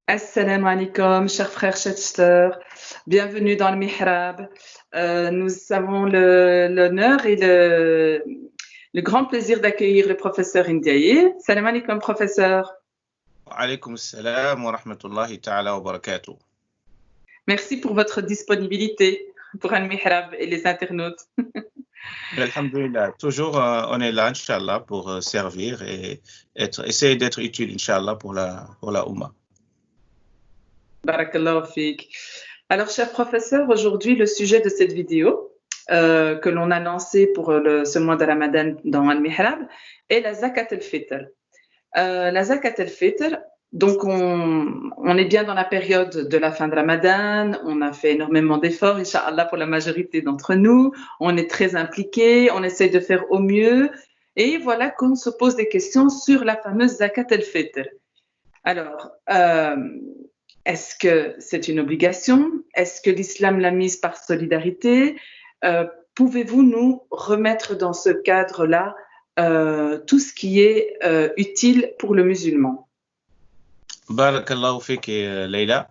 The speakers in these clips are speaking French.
Assalamu alaikum, chers frères, chères sœurs. Bienvenue dans le Mihrab. Nous avons l'honneur et le grand plaisir d'accueillir le professeur Ndiaye. Salam alaikum, professeur. Alaykoum salam wa rahmatullahi ta'ala wa barakatuh. Merci pour votre disponibilité pour le Mihrab et les internautes. Alhamdulillah, toujours on est là, Inch'Allah, pour servir et essayer d'être utile, Inch'Allah, pour la Oumma. Barakallahu fik. Alors, cher professeur, aujourd'hui, le sujet de cette vidéo que l'on a lancée pour ce mois de Ramadan dans Al-Mihrab est la Zakat al-Fitr. La Zakat al-Fitr, donc on est bien dans la période de la fin de Ramadan, on a fait énormément d'efforts, Inch'Allah, pour la majorité d'entre nous, on est très impliqués, on essaye de faire au mieux, et voilà qu'on se pose des questions sur la fameuse Zakat al-Fitr. Alors, est-ce que c'est une obligation? Est-ce que l'islam l'a mise par solidarité? Pouvez-vous nous remettre dans ce cadre-là tout ce qui est utile pour le musulman? Barakallahu fik, Leïla,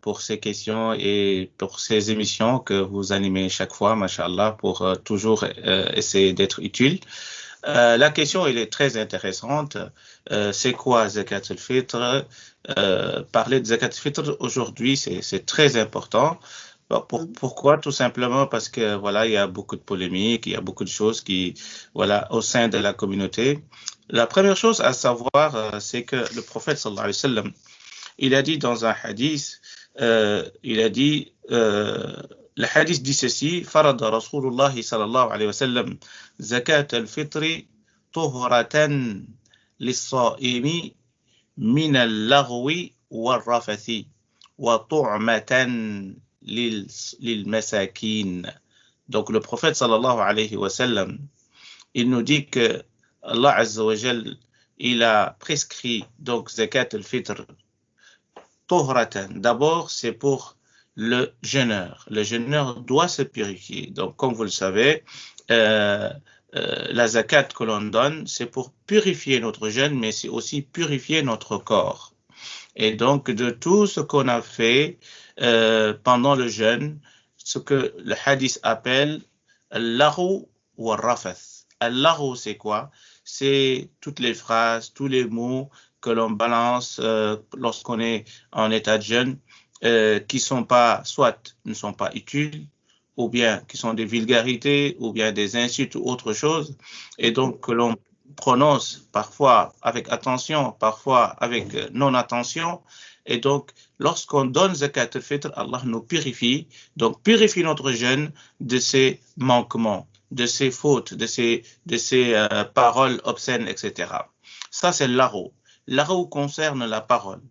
pour ces questions et pour ces émissions que vous animez chaque fois, mashallah, pour toujours essayer d'être utile. La question, elle est très intéressante. C'est quoi Zakat al-Fitr? Parler de Zakat al-Fitr aujourd'hui, c'est très important. Pourquoi? Tout simplement parce que voilà, il y a beaucoup de polémiques, il y a beaucoup de choses qui, voilà, au sein de la communauté. La première chose à savoir, c'est que le prophète sallallahu alayhi wa sallam, il a dit dans un hadith, il a dit, le hadith dit ceci: Farada Rasulullah sallallahu alayhi wa sallam zakat al-fitri tuhratan lis-sa'imi min al-laghwi wal-rafathi wa tu'matan lil-masakin. Donc le prophète sallallahu alayhi wa sallam, il nous dit que Allah Azza wa Jal, il a prescrit donc zakat al-fitr tuhratan. D'abord, c'est pour le jeûneur. Le jeûneur doit se purifier. Donc, comme vous le savez, la zakat que l'on donne, c'est pour purifier notre jeûne, mais c'est aussi purifier notre corps. Et donc, de tout ce qu'on a fait pendant le jeûne, ce que le hadith appelle al-laghu wa al-rafath. Al-laghu, c'est quoi? C'est toutes les phrases, tous les mots que l'on balance lorsqu'on est en état de jeûne, qui sont pas, soit ne sont pas utiles, ou bien qui sont des vulgarités, ou bien des insultes ou autre chose, et donc que l'on prononce parfois avec attention, parfois avec non-attention. Et donc, lorsqu'on donne zakat al-fitr, Allah nous purifie, donc purifie notre jeûne de ses manquements, de ses fautes, de ses paroles obscènes, etc. Ça, c'est l'aro. L'aro concerne la parole.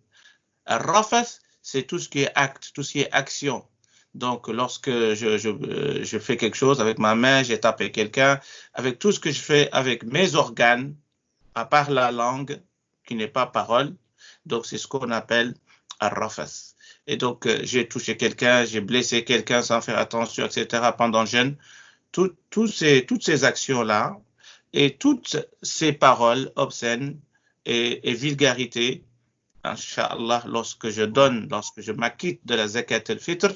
Al-rafath, c'est tout ce qui est acte, tout ce qui est action. Donc, lorsque je fais quelque chose avec ma main, j'ai tapé quelqu'un, avec tout ce que je fais avec mes organes, à part la langue, qui n'est pas parole, donc c'est ce qu'on appelle al-rafath. Et donc, j'ai touché quelqu'un, j'ai blessé quelqu'un sans faire attention, etc., pendant le jeûne. Toutes ces actions-là et toutes ces paroles obscènes et vulgarités, Inch'Allah, lorsque je m'acquitte de la zakat al-fitr,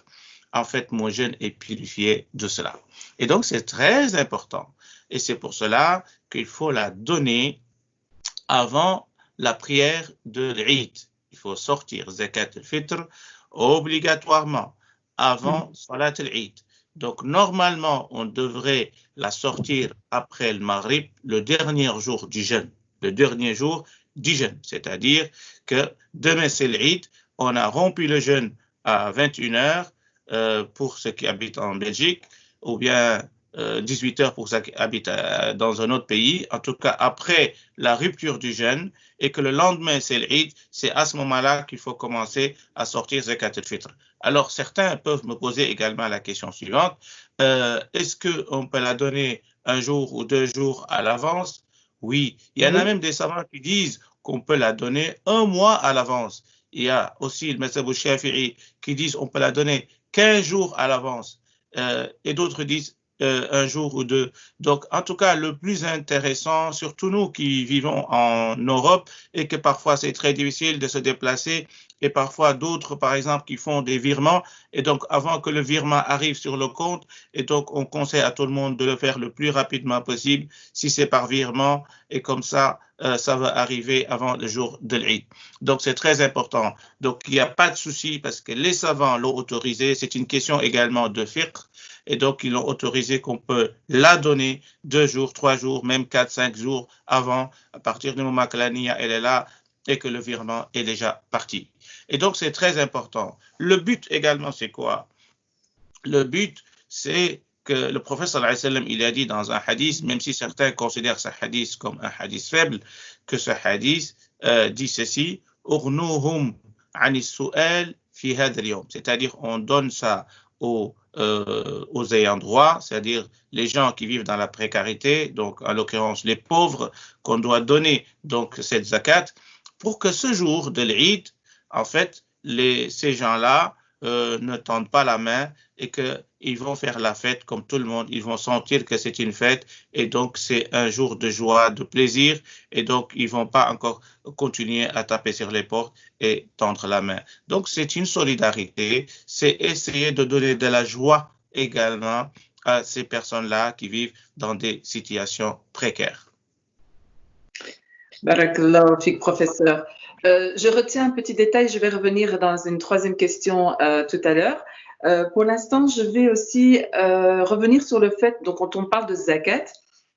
en fait, mon jeûne est purifié de cela. Et donc, c'est très important. Et c'est pour cela qu'il faut la donner avant la prière de l'Eid. Il faut sortir zakat al-fitr obligatoirement avant salat al-Eid. Donc, normalement, on devrait la sortir après le Maghrib, le dernier jour du jeûne. Le dernier jour du jeûne. C'est-à-dire que demain, c'est l'Eid, on a rompu le jeûne à 21h pour ceux qui habitent en Belgique, ou bien 18h pour ceux qui habitent dans un autre pays, en tout cas après la rupture du jeûne, et que le lendemain c'est l'Eid, c'est à ce moment-là qu'il faut commencer à sortir zakat al-fitr. Alors certains peuvent me poser également la question suivante: est-ce qu'on peut la donner un jour ou 2 jours à l'avance? Oui, il y en a même des savants qui disent qu'on peut la donner 1 mois à l'avance. Il y a aussi le mazhab Shafi'i qui disent qu'on peut la donner 15 jours à l'avance. Et d'autres disent un jour ou deux. Donc, en tout cas, le plus intéressant, surtout nous qui vivons en Europe et que parfois c'est très difficile de se déplacer et parfois d'autres, par exemple, qui font des virements et donc avant que le virement arrive sur le compte, et donc on conseille à tout le monde de le faire le plus rapidement possible si c'est par virement et comme ça, ça va arriver avant le jour de l'Eid. Donc, c'est très important. Donc, il n'y a pas de souci parce que les savants l'ont autorisé. C'est une question également de fiqh. Et donc, ils l'ont autorisé qu'on peut la donner 2 jours, 3 jours, même 4, 5 jours avant, à partir du moment que la niya, elle est là et que le virement est déjà parti. Et donc, c'est très important. Le but également, c'est quoi? Le but, c'est que le prophète sallallahu alayhi wa sallam, il a dit dans un hadith, même si certains considèrent ce hadith comme un hadith faible, que ce hadith dit ceci, Urnuhum anis su'al fi hadha al-yawm. C'est-à-dire, on donne ça aux ayants droit, c'est-à-dire les gens qui vivent dans la précarité, donc en l'occurrence les pauvres, qu'on doit donner donc cette zakat, pour que ce jour de l'Eid, en fait, ces gens-là ne tendent pas la main et qu'ils vont faire la fête comme tout le monde. Ils vont sentir que c'est une fête et donc c'est un jour de joie, de plaisir et donc ils ne vont pas encore continuer à taper sur les portes et tendre la main. Donc c'est une solidarité, c'est essayer de donner de la joie également à ces personnes-là qui vivent dans des situations précaires. Barakallahu fik, professeur. Je retiens un petit détail, je vais revenir dans une troisième question tout à l'heure. Pour l'instant, je vais aussi revenir sur le fait, donc quand on parle de zakat,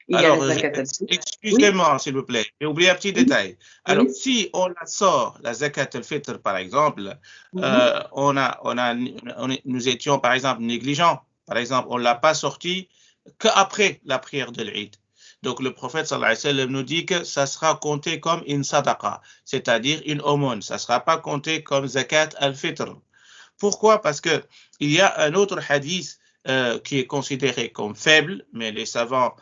il y a la zakat al-fitr. Excusez-moi, oui, s'il vous plaît, j'ai oublié un petit détail. Alors, oui, si on la sort, la zakat al-fitr, par exemple, nous étions, par exemple, négligents. Par exemple, on ne l'a pas sortie qu'après la prière de l'Eid. Donc, le prophète sallallahu alayhi wa sallam nous dit que ça sera compté comme une sadaqa, c'est-à-dire une aumône. Ça ne sera pas compté comme zakat al-fitr. Pourquoi? Parce qu'il y a un autre hadith qui est considéré comme faible, mais les savants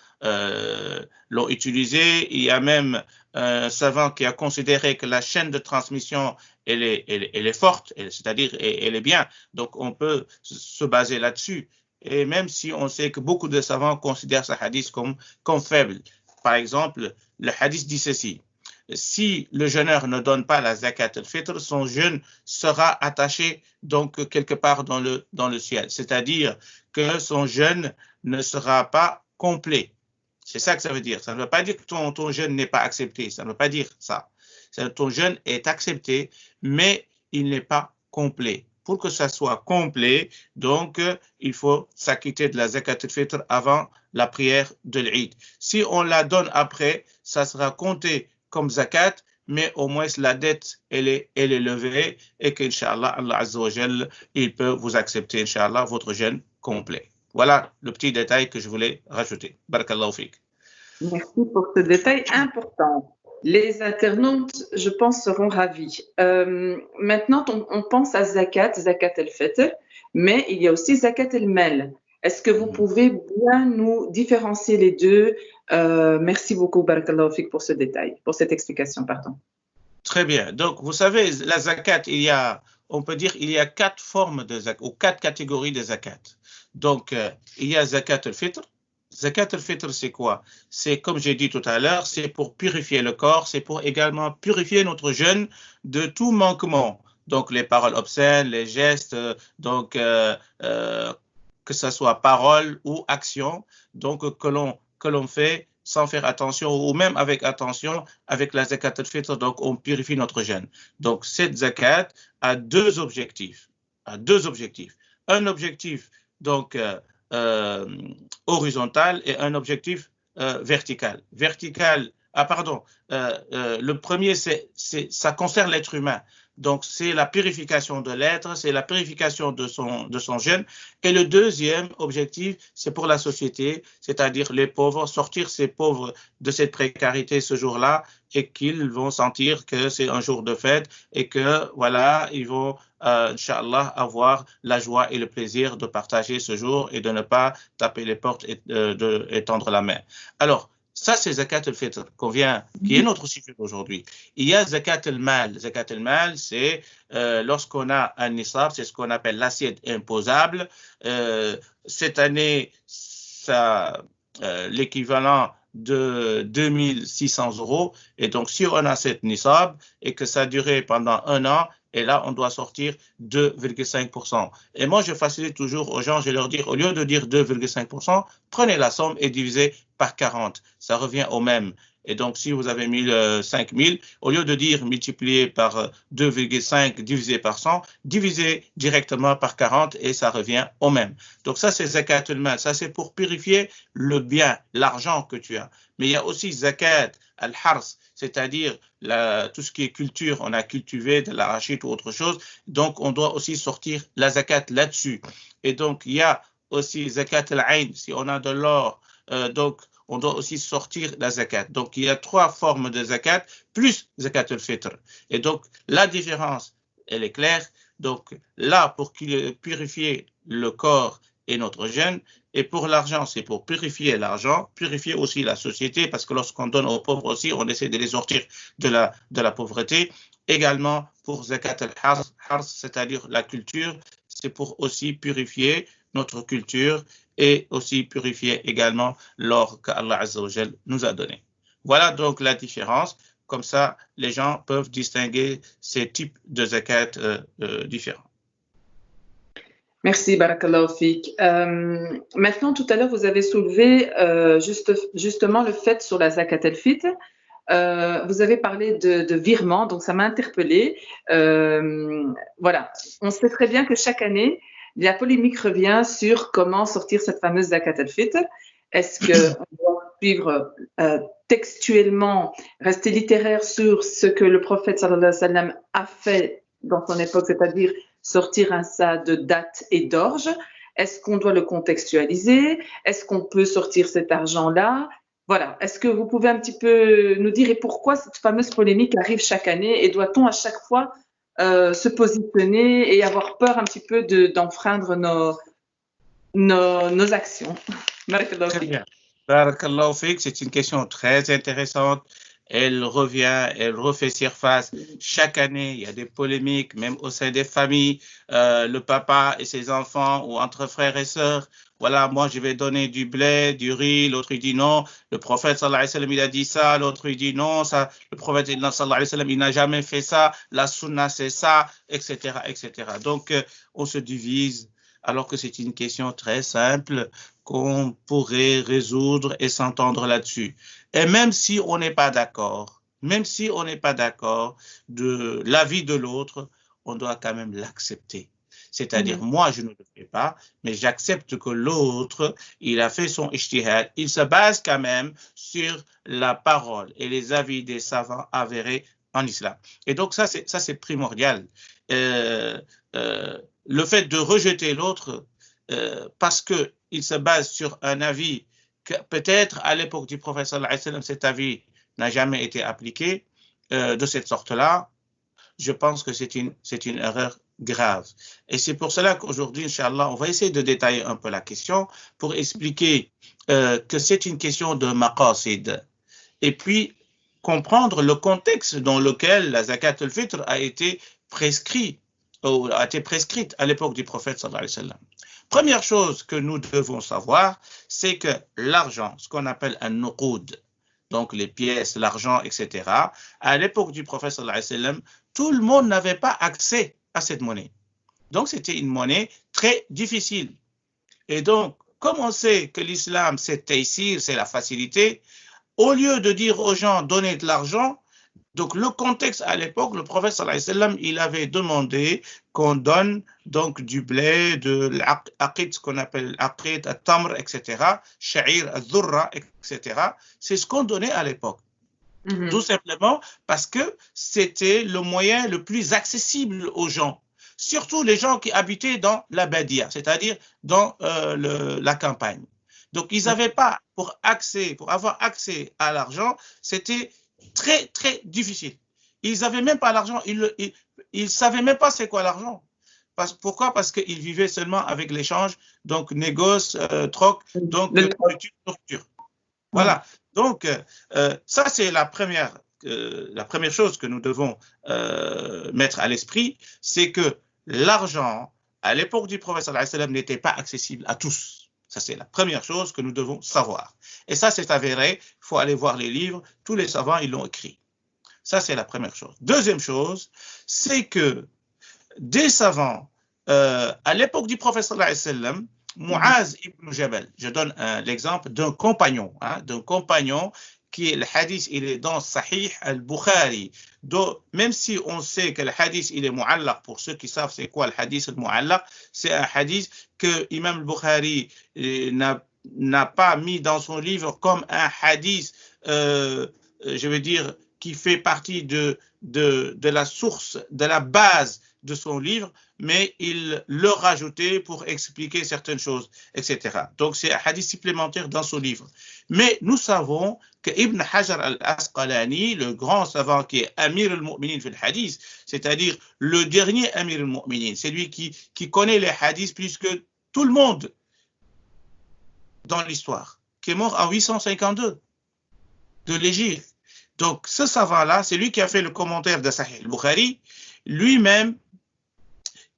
l'ont utilisé. Il y a même un savant qui a considéré que la chaîne de transmission, elle est forte, c'est-à-dire elle est bien. Donc, on peut se baser là-dessus. Et même si on sait que beaucoup de savants considèrent ce hadith comme faible. Par exemple, le hadith dit ceci. Si le jeûneur ne donne pas la zakat al-fitr, son jeûne sera attaché donc quelque part dans le ciel. C'est-à-dire que son jeûne ne sera pas complet. C'est ça que ça veut dire. Ça ne veut pas dire que ton jeûne n'est pas accepté. Ça ne veut pas dire ça. Ton jeûne est accepté, mais il n'est pas complet. Pour que ça soit complet, donc il faut s'acquitter de la zakat al-fitr avant la prière de l'Eid. Si on la donne après, ça sera compté comme zakat, mais au moins la dette, elle est levée et qu'Inch'Allah, Allah Azza wa Jal, il peut vous accepter, Inch'Allah, votre jeûne complet. Voilà le petit détail que je voulais rajouter. Barakallahu fik. Merci pour ce détail important. Les internautes, je pense, seront ravis. Maintenant, on pense à zakat al-fitr, mais il y a aussi zakat al-mal. Est-ce que vous pouvez bien nous différencier les deux? Merci beaucoup, Barakallahu fik, pour ce détail, pour cette explication, pardon. Très bien. Donc, vous savez, la zakat, on peut dire, il y a 4 formes de zakat, ou 4 catégories de zakat. Donc, il y a zakat al-fitr. Zakat al-fitr, c'est quoi? C'est, comme j'ai dit tout à l'heure, c'est pour purifier le corps, c'est pour également purifier notre jeûne de tout manquement. Donc, les paroles obscènes, les gestes, donc, que ce soit parole ou action, donc, que l'on fait sans faire attention ou même avec attention, avec la zakat al-fitr, donc on purifie notre jeûne. Donc, cette zakat a 2 objectifs. Un objectif, donc, horizontal et un objectif vertical. Le premier, ça concerne l'être humain. Donc, c'est la purification de l'être, c'est la purification de son jeûne. Et le deuxième objectif, c'est pour la société, c'est-à-dire les pauvres, sortir ces pauvres de cette précarité ce jour-là et qu'ils vont sentir que c'est un jour de fête et que, voilà, ils vont, Inch'Allah, avoir la joie et le plaisir de partager ce jour et de ne pas taper les portes et tendre la main. Alors, ça, c'est zakat al-fitr, qui est notre sujet aujourd'hui. Il y a zakat al-mal. Zakat al-mal, c'est lorsqu'on a un nisab, c'est ce qu'on appelle l'assiette imposable. Cette année, l'équivalent de 2600 €. Et donc, si on a cette nisab et que ça a duré pendant 1 an, et là, on doit sortir 2,5%. Et moi, je facilite toujours aux gens, je leur dis, au lieu de dire 2,5%, prenez la somme et divisez par 40. Ça revient au même. Et donc, si vous avez 5 000, au lieu de dire multiplié par 2,5 divisé par 100, divisez directement par 40 et ça revient au même. Donc, ça, c'est zakatul mal. Ça, c'est pour purifier le bien, l'argent que tu as. Mais il y a aussi zakat al-hars, c'est-à-dire tout ce qui est culture. On a cultivé de l'arachide ou autre chose. Donc, on doit aussi sortir la zakat là-dessus. Et donc, il y a aussi zakat al-ayn, si on a de l'or. Donc, on doit aussi sortir la zakat. Donc, il y a 3 formes de zakat, plus zakat al-fitr. Et donc, la différence, elle est claire. Donc, là, pour purifier le corps et notre gène, et pour l'argent, c'est pour purifier l'argent, purifier aussi la société, parce que lorsqu'on donne aux pauvres aussi, on essaie de les sortir de la pauvreté. Également, pour zakat al-hars, c'est-à-dire la culture, c'est pour aussi purifier notre culture et aussi purifier également l'or qu'Allah Azza wa Jal nous a donné. Voilà donc la différence. Comme ça, les gens peuvent distinguer ces types de zakat différents. Merci, Barakallahu Fik. Maintenant, tout à l'heure, vous avez soulevé justement le fait sur la zakat al-fitr. Vous avez parlé de virement, donc ça m'a interpellée. Voilà, on sait très bien que chaque année, la polémique revient sur comment sortir cette fameuse zakat al-fitr. Est-ce qu'on doit suivre textuellement, rester littéraire sur ce que le prophète sallallahu alayhi wa sallam a fait dans son époque, c'est-à-dire sortir un sa de dattes et d'orge? Est-ce qu'on doit le contextualiser? Est-ce qu'on peut sortir cet argent-là? Voilà. Est-ce que vous pouvez un petit peu nous dire et pourquoi cette fameuse polémique arrive chaque année et doit-on à chaque fois se positionner et avoir peur un petit peu d'enfreindre nos actions? Très bien. Barakallahu fik, c'est une question très intéressante. Elle revient, elle refait surface. Chaque année, il y a des polémiques, même au sein des familles, le papa et ses enfants ou entre frères et sœurs. Voilà, moi je vais donner du blé, du riz, l'autre il dit non. Le prophète sallallahu alayhi wa sallam il a dit ça, l'autre il dit non, ça. Le prophète sallallahu alayhi wa sallam il n'a jamais fait ça, la sunna c'est ça, etc., etc. Donc on se divise alors que c'est une question très simple qu'on pourrait résoudre et s'entendre là-dessus. Et même si on n'est pas d'accord, de l'avis de l'autre, on doit quand même l'accepter. C'est-à-dire, moi, je ne le fais pas, mais j'accepte que l'autre, il a fait son ijtihad. Il se base quand même sur la parole et les avis des savants avérés en islam. Et donc, ça, c'est primordial. Le fait de rejeter l'autre, parce qu'il se base sur un avis que peut-être à l'époque du prophète sallallahu alayhi wa sallam, cet avis n'a jamais été appliqué de cette sorte-là, je pense que c'est une erreur grave. Et c'est pour cela qu'aujourd'hui, Inch'Allah, on va essayer de détailler un peu la question pour expliquer que c'est une question de maqasid. Et puis, comprendre le contexte dans lequel la zakat al-fitr a été prescrite à l'époque du prophète sallallahu alayhi wa sallam. Première chose que nous devons savoir, c'est que l'argent, ce qu'on appelle un nuqoud, donc les pièces, l'argent, etc., à l'époque du prophète sallallahu alayhi wa sallam, tout le monde n'avait pas accès à cette monnaie. Donc, c'était une monnaie très difficile. Et donc, comme on sait que l'islam, c'est taysir, c'est la facilité, au lieu de dire aux gens, donnez de l'argent, donc le contexte à l'époque, le prophète sallallahu alayhi wa sallam, il avait demandé qu'on donne donc du blé, de l'aqid, ce qu'on appelle l'aqid, al-tamr, etc., sha'ir, al-dhurra, etc. C'est ce qu'on donnait à l'époque. Tout simplement parce que c'était le moyen le plus accessible aux gens, surtout les gens qui habitaient dans la badia, c'est-à-dire dans la campagne. Donc, ils n'avaient pas, pour avoir accès à l'argent, c'était très, très difficile. Ils n'avaient même pas l'argent, ils ne savaient même pas c'est quoi l'argent. Pourquoi? Parce qu'ils vivaient seulement avec l'échange, donc négoce, troc, donc nourriture. Voilà. Donc, ça, c'est la première chose que nous devons mettre à l'esprit, c'est que l'argent, à l'époque du prophète sallallahu alayhi wa sallam, n'était pas accessible à tous. Ça, c'est la première chose que nous devons savoir. Et ça, c'est avéré. Il faut aller voir les livres. Tous les savants, ils l'ont écrit. Ça, c'est la première chose. Deuxième chose, c'est que des savants, à l'époque du prophète sallallahu alayhi wa sallam, Muaz ibn Jabal, je donne l'exemple d'un compagnon qui est le hadith, il est dans Sahih al-Bukhari. Même si on sait que le hadith, il est mu'allaq, pour ceux qui savent c'est quoi le hadith al-mu'allaq, c'est un hadith que Imam al-Bukhari n'a pas mis dans son livre comme un hadith, je veux dire, qui fait partie de la source, de la base de son livre, mais il le rajoutait pour expliquer certaines choses, etc. Donc, c'est un hadith supplémentaire dans son livre. Mais nous savons que Ibn Hajar al-Asqalani, le grand savant qui est Amir al-Mu'minin fil hadith, c'est-à-dire le dernier Amir al-Mu'minin, c'est lui qui connaît les hadiths plus que tout le monde dans l'histoire, qui est mort en 852 de l'Égypte. Donc, ce savant-là, c'est lui qui a fait le commentaire de Sahih al-Bukhari. Lui-même,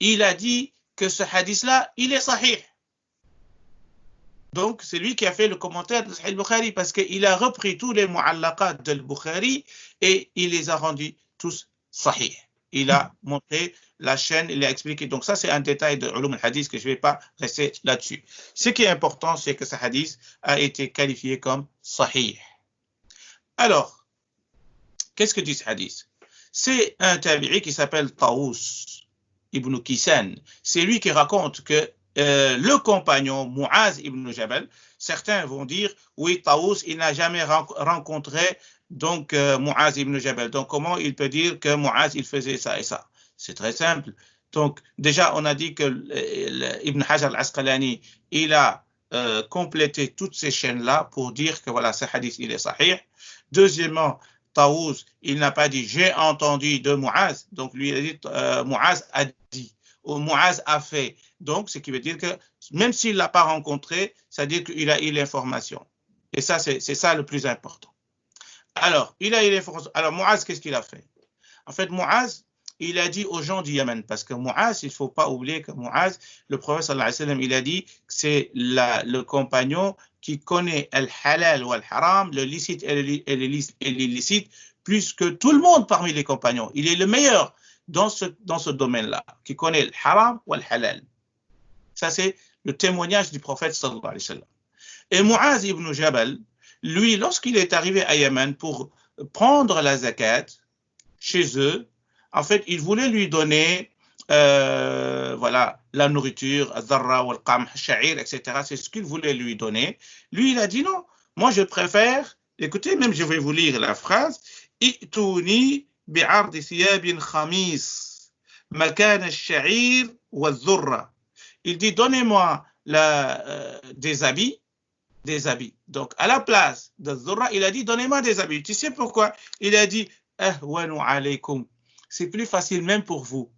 il a dit que ce hadith-là, il est sahih. Donc, c'est lui qui a fait le commentaire de Sahih al-Bukhari parce qu'il a repris tous les mu'allaqat de al-Bukhari et il les a rendus tous sahih. Il a montré la chaîne, il a expliqué. Donc, ça, c'est un détail de ulum al-hadith que je ne vais pas rester là-dessus. Ce qui est important, c'est que ce hadith a été qualifié comme sahih. Alors, qu'est-ce que dit ce hadith? C'est un tabi'i qui s'appelle Tawus ibn Kisan. C'est lui qui raconte que le compagnon Muaz ibn Jabal, certains vont dire, oui, Tawus, il n'a jamais rencontré donc Muaz ibn Jabal. Donc, comment il peut dire que Muaz, il faisait ça et ça? C'est très simple. Donc, déjà, on a dit que Ibn Hajar al-Asqalani, il a complété toutes ces chaînes-là pour dire que voilà, ce hadith, il est sahih. Deuxièmement, Tawus, il n'a pas dit « j'ai entendu de Muaz », donc lui il a dit « Muaz a dit » ou « Muaz a fait ». Donc, ce qui veut dire que même s'il ne l'a pas rencontré, ça veut dire qu'il a eu l'information. Et ça, c'est ça le plus important. Alors, il a eu l'information. Alors, Muaz, qu'est-ce qu'il a fait? En fait, Muaz, il a dit aux gens du Yémen, parce que Muaz, il ne faut pas oublier que Muaz, le prophète sallallahu alayhi wa sallam, il a dit que c'est le compagnon qui connaît le halal ou le haram, le licite et l'illicite, plus que tout le monde parmi les compagnons. Il est le meilleur dans ce domaine-là, qui connaît le haram ou le halal. Ça, c'est le témoignage du prophète sallallahu alayhi wa sallam. Et Muaz ibn Jabal, lui, lorsqu'il est arrivé à Yémen pour prendre la zakat chez eux, en fait, il voulait lui donner voilà, la nourriture, al-dharra, al-qamh, al-sha'ir, etc. C'est ce qu'il voulait lui donner. Lui, il a dit non, moi je préfère, écoutez, même je vais vous lire la phrase, « I'touni bi'ardi thiyabin khamis, makan al-sha'ir wal-dhurra » Il dit, donnez-moi des habits. Donc, à la place de dhurra, il a dit, donnez-moi des habits. Tu sais pourquoi? Il a dit, « Ahwanu alaykum » c'est plus facile même pour vous.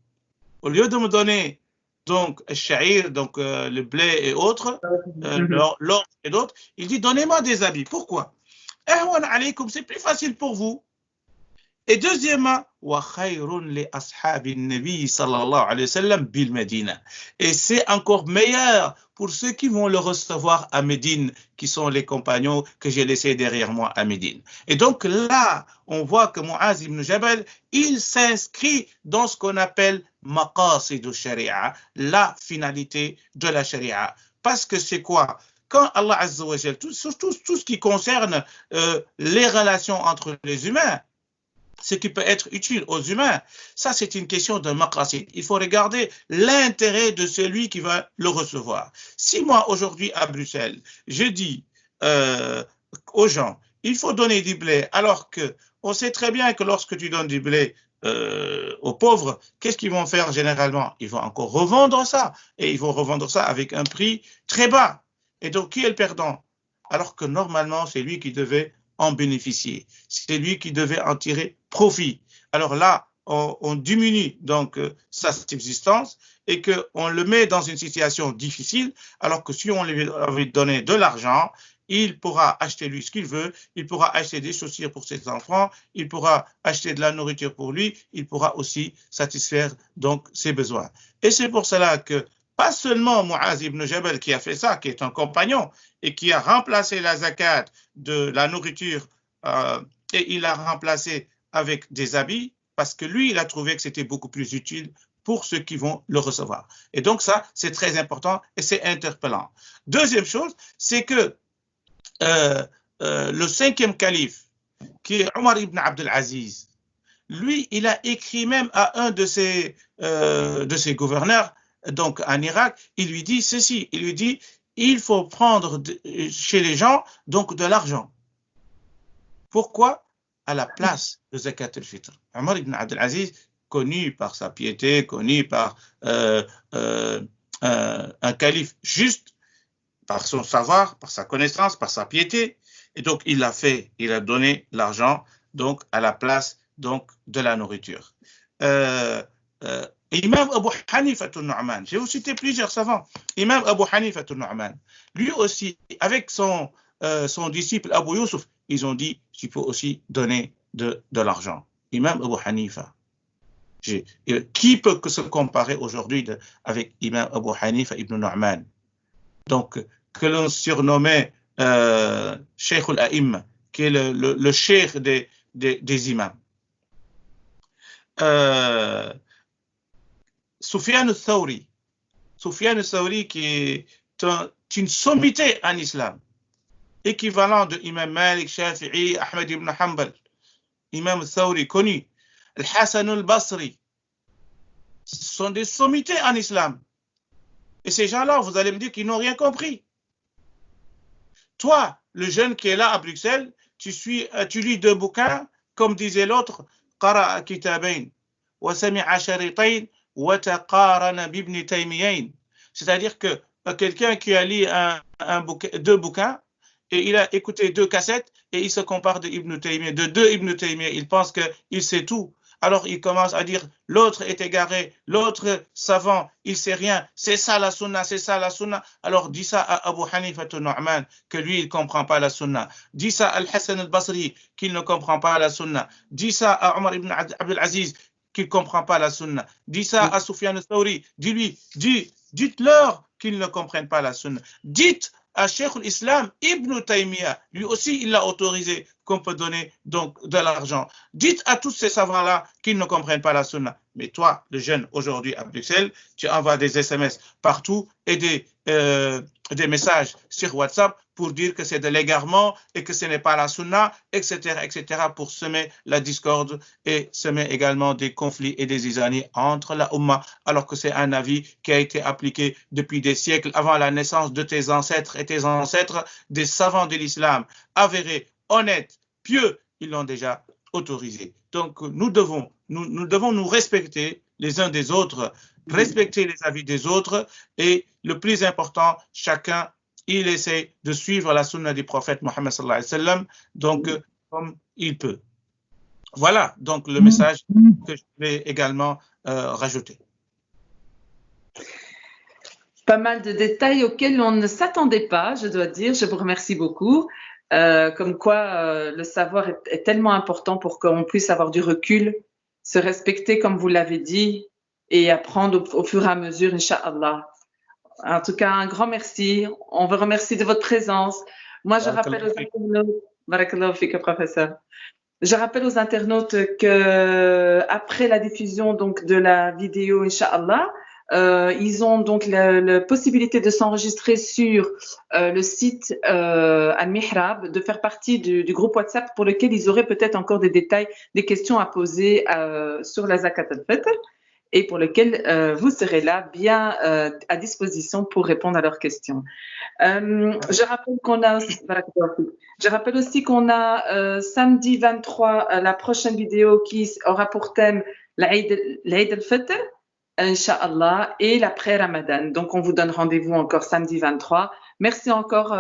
Au lieu de me donner donc le sha'ir, donc le blé et autres, l'or et d'autres, il dit donnez-moi des habits. Pourquoi? Ahwan alaykum, c'est plus facile pour vous. Et deuxièmement, wa khayrun li ashabin nabi sallallahu alayhi wa sallam bil Medina. Et c'est encore meilleur pour ceux qui vont le recevoir à Médine, qui sont les compagnons que j'ai laissés derrière moi à Médine. Et donc là, on voit que Muaz ibn Jabal, il s'inscrit dans ce qu'on appelle maqasid al-sharia, la finalité de la sharia. Parce que c'est quoi? Quand Allah Azza wa Jal, tout ce qui concerne les relations entre les humains, ce qui peut être utile aux humains, ça c'est une question de maqasid. Il faut regarder l'intérêt de celui qui va le recevoir. Si moi aujourd'hui à Bruxelles, je dis aux gens, il faut donner du blé, alors que on sait très bien que lorsque tu donnes du blé aux pauvres, qu'est-ce qu'ils vont faire généralement? Ils vont encore revendre ça, et ils vont revendre ça avec un prix très bas. Et donc qui est le perdant? Alors que normalement c'est lui qui devait en bénéficier. C'est lui qui devait en tirer profit. Alors là, on diminue donc sa subsistance et qu'on le met dans une situation difficile, alors que si on lui avait donné de l'argent, il pourra acheter lui ce qu'il veut, il pourra acheter des chaussures pour ses enfants, il pourra acheter de la nourriture pour lui, il pourra aussi satisfaire donc ses besoins. Et c'est pour cela que pas seulement Muaz ibn Jabal qui a fait ça, qui est un compagnon, et qui a remplacé la zakat de la nourriture, et il a remplacé avec des habits, parce que lui, il a trouvé que c'était beaucoup plus utile pour ceux qui vont le recevoir. Et donc ça, c'est très important et c'est interpellant. Deuxième chose, c'est que le 5e calife, qui est Omar ibn Abdel Aziz, lui, il a écrit même à un de ses gouverneurs, donc en Irak, il lui dit ceci, il lui dit, il faut prendre chez les gens donc de l'argent. Pourquoi? À la place de Zakat al-Fitr. Omar ibn Abdel Aziz, connu par sa piété, connu par un calife juste, par son savoir, par sa connaissance, par sa piété, et donc il a donné l'argent donc à la place donc de la nourriture. Imam Abu Hanifa al-Nu'man, j'ai aussi cité plusieurs savants. Imam Abu Hanifa al-Nu'man, lui aussi, avec son disciple Abu Yusuf, ils ont dit, tu peux aussi donner de l'argent. Imam Abu Hanifa. Qui peut se comparer aujourd'hui avec Imam Abu Hanifa ibn Nu'man? Donc, que l'on surnommait Cheikh al-A'imma, qui est le cheikh des imams. Sufyan al-Thawri, qui est une sommité en islam, équivalent de Imam Malik, Shafi'i, Ahmed ibn Hanbal, Imam al-Thawri connu, Al-Hassan al-Basri, ce sont des sommités en islam. Et ces gens-là, vous allez me dire qu'ils n'ont rien compris. Toi, le jeune qui est là à Bruxelles, tu lis 2 bouquins, comme disait l'autre, قرأ كتابين وسمع شريطين وتقارن بابن تيميين. C'est-à-dire que quelqu'un qui a lu 2 bouquins et il a écouté 2 cassettes et il se compare de deux Ibn Taymiyyah, il pense qu'il sait tout. Alors il commence à dire l'autre est égaré, l'autre savant, il sait rien, c'est ça la sunna, c'est ça la sunna. Alors dis ça à Abu Hanifa al-Nu'man que lui il comprend pas la sunna. Dis ça à Al-Hassan al-Basri qu'il ne comprend pas la sunna. Dis ça à Omar ibn Abdel Aziz qu'il comprend pas la sunna. Dis ça à Sufyan al-Thawri, dites-leur qu'ils ne comprennent pas la sunna. Dites à Cheikh al-Islam Ibn Taymiyyah, lui aussi il l'a autorisé qu'on peut donner donc de l'argent. Dites à tous ces savants-là qu'ils ne comprennent pas la sunna. Mais toi, le jeune aujourd'hui à Bruxelles, tu envoies des SMS partout et des messages sur WhatsApp pour dire que c'est de l'égarement et que ce n'est pas la sunna, etc., pour semer la discorde et semer également des conflits et des isanies entre la Ummah, alors que c'est un avis qui a été appliqué depuis des siècles avant la naissance de tes ancêtres et tes ancêtres, des savants de l'islam, avérés, honnêtes, pieux, ils l'ont déjà autorisé. Donc nous devons nous respecter les uns des autres, respecter les avis des autres et le plus important, chacun il essaie de suivre la sunna du prophète Mohammed sallallahu alayhi wa sallam, donc comme il peut. Voilà donc le message que je vais également rajouter. Pas mal de détails auxquels on ne s'attendait pas, je dois dire. Je vous remercie beaucoup. Comme quoi le savoir est tellement important pour qu'on puisse avoir du recul, se respecter comme vous l'avez dit et apprendre au fur et à mesure, Inch'Allah. En tout cas, un grand merci. On vous remercie de votre présence. Moi, je rappelle aux internautes, Barakallahu fik, professeur. Je rappelle aux internautes que après la diffusion donc de la vidéo, Inch'Allah, ils ont donc la possibilité de s'enregistrer sur le site Al-Mihrab, de faire partie du groupe WhatsApp pour lequel ils auraient peut-être encore des détails, des questions à poser sur la Zakat al-Fitr et pour lequel vous serez là bien à disposition pour répondre à leurs questions. Je rappelle aussi qu'on a samedi 23 la prochaine vidéo qui aura pour thème l'Aïd al-Fitr, Inch'Allah, et l'après-Ramadan. Donc, on vous donne rendez-vous encore samedi 23. Merci encore,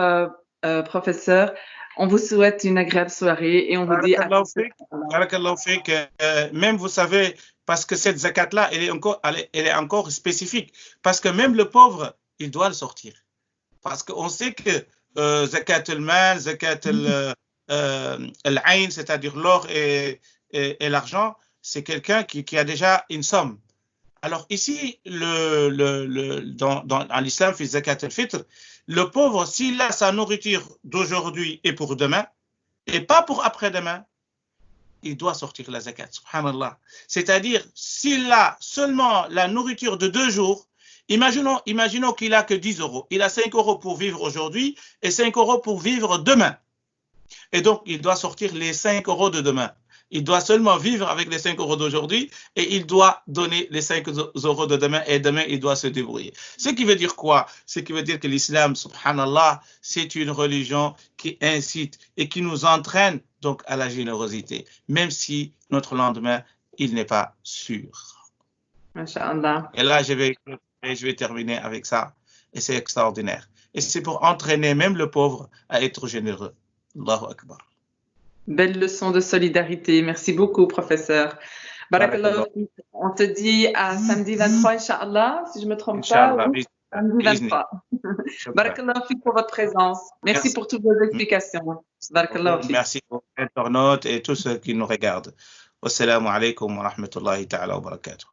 professeur. On vous souhaite une agréable soirée et on vous dit à Barakallahu fik. Même, vous savez, parce que cette zakat-là, elle est encore spécifique. Parce que même le pauvre, il doit le sortir. Parce qu'on sait que zakat al-mal, zakat al-ayn, c'est-à-dire l'or et l'argent, c'est quelqu'un qui a déjà une somme. Alors ici, dans l'islam, fi zakat al-fitr, le pauvre, s'il a sa nourriture d'aujourd'hui et pour demain, et pas pour après-demain, il doit sortir la zakat, subhanallah. C'est-à-dire, s'il a seulement la nourriture de 2 jours, imaginons qu'il a que 10 euros. Il a 5 euros pour vivre aujourd'hui et 5 euros pour vivre demain. Et donc, il doit sortir les 5 euros de demain. Il doit seulement vivre avec les 5 euros d'aujourd'hui et il doit donner les 5 euros de demain et demain, il doit se débrouiller. Ce qui veut dire quoi? Ce qui veut dire que l'islam, subhanallah, c'est une religion qui incite et qui nous entraîne donc à la générosité, même si notre lendemain, il n'est pas sûr. Masha'Allah. Et là, je vais terminer avec ça. Et c'est extraordinaire. Et c'est pour entraîner même le pauvre à être généreux. Allahu Akbar. Belle leçon de solidarité. Merci beaucoup, professeur. Barakallah. On te dit à samedi 23, Inch'Allah, si je ne me trompe pas. Samedi 23. Barakallah pour votre présence. Merci pour toutes vos explications. Barakallah. Merci aux internautes et tous ceux qui nous regardent. Wassalamu alaikum wa rahmatullahi ta'ala wa barakatuh.